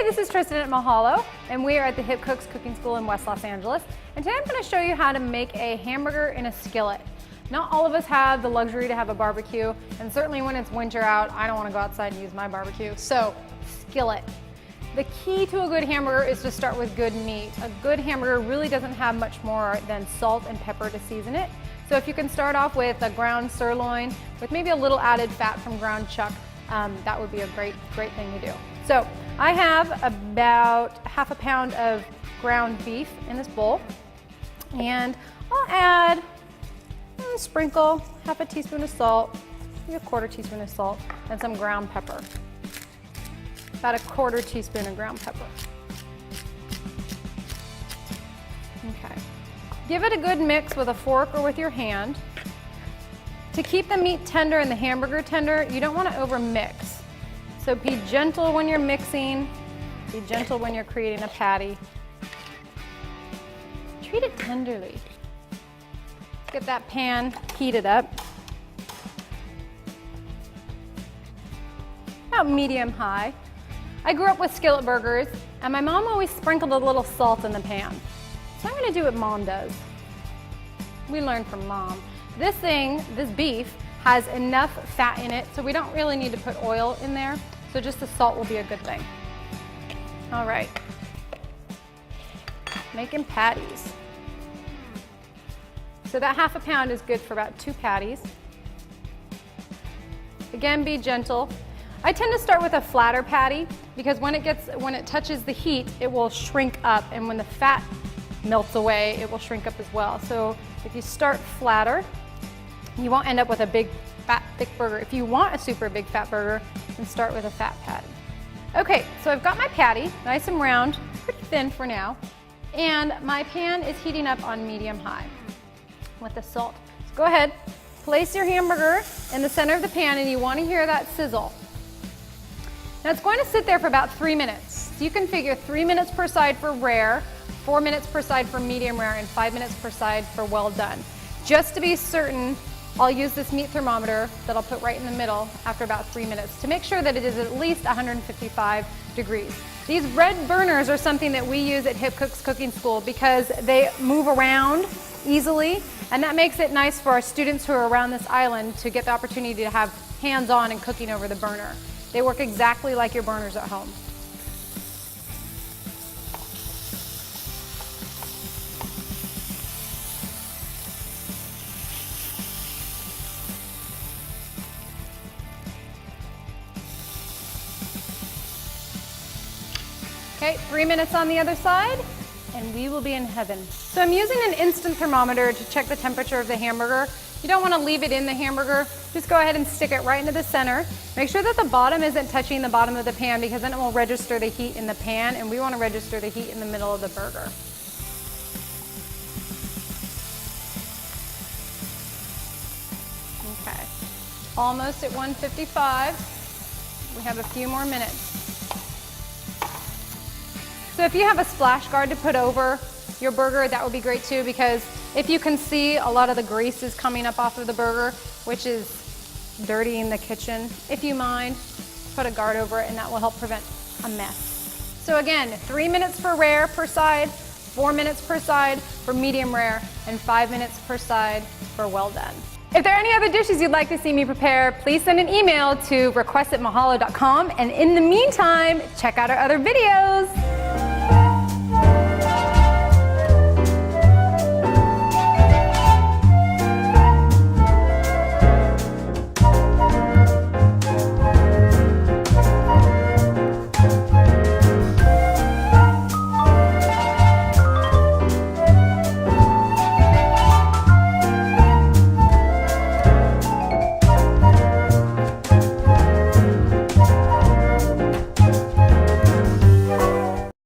Hey, this is Tristan at Mahalo, and we are at the Hip Cooks Cooking School in West Los Angeles. And today I'm going to show you how to make a hamburger in a skillet. Not all of us have the luxury to have a barbecue, and certainly when it's winter out, I don't want to go outside and use my barbecue. So, skillet. The key to a good hamburger is to start with good meat. A good hamburger really doesn't have much more than salt and pepper to season it. So if you can start off with a ground sirloin with maybe a little added fat from ground chuck, that would be a great thing to do. So I have about half a pound of ground beef in this bowl, and I'll add a sprinkle, half a teaspoon of salt, maybe a quarter teaspoon of salt, and some ground pepper. About a quarter teaspoon of ground pepper. Okay. Give it a good mix with a fork or with your hand. To keep the meat tender and the hamburger tender, you don't want to over mix. So be gentle when you're mixing, be gentle when you're creating a patty. Treat it tenderly. Get that pan heated up. About medium-high. I grew up with skillet burgers, and my mom always sprinkled a little salt in the pan. So I'm going to do what Mom does. We learned from Mom. This beef, has enough fat in it, so we don't really need to put oil in there. So just the salt will be a good thing. All right. Making patties. So that half a pound is good for about 2 patties. Again, be gentle. I tend to start with a flatter patty because when it touches the heat, it will shrink up, and when the fat melts away, it will shrink up as well. So if you start flatter, you won't end up with a big, fat, thick burger. If you want a super big fat burger, then start with a fat patty. Okay, so I've got my patty, nice and round, pretty thin for now, and my pan is heating up on medium-high with the salt. So go ahead, place your hamburger in the center of the pan, and you want to hear that sizzle. Now it's going to sit there for about 3 minutes. So you can figure 3 minutes per side for rare, 4 minutes per side for medium rare, and 5 minutes per side for well done. Just to be certain, I'll use this meat thermometer that I'll put right in the middle after about 3 minutes to make sure that it is at least 155 degrees. These red burners are something that we use at Hip Cooks Cooking School because they move around easily, and that makes it nice for our students who are around this island to get the opportunity to have hands-on and cooking over the burner. They work exactly like your burners at home. Okay, 3 minutes on the other side, and we will be in heaven. So I'm using an instant thermometer to check the temperature of the hamburger. You don't want to leave it in the hamburger. Just go ahead and stick it right into the center. Make sure that the bottom isn't touching the bottom of the pan because then it will register the heat in the pan, and we want to register the heat in the middle of the burger. Okay, almost at 155. We have a few more minutes. So if you have a splash guard to put over your burger, that would be great too, because if you can see, a lot of the grease is coming up off of the burger, which is dirtying the kitchen. If you mind, put a guard over it, and that will help prevent a mess. So again, 3 minutes for rare per side, 4 minutes per side for medium rare, and 5 minutes per side for well done. If there are any other dishes you'd like to see me prepare, please send an email to request@mahalo.com, and in the meantime, check out our other videos.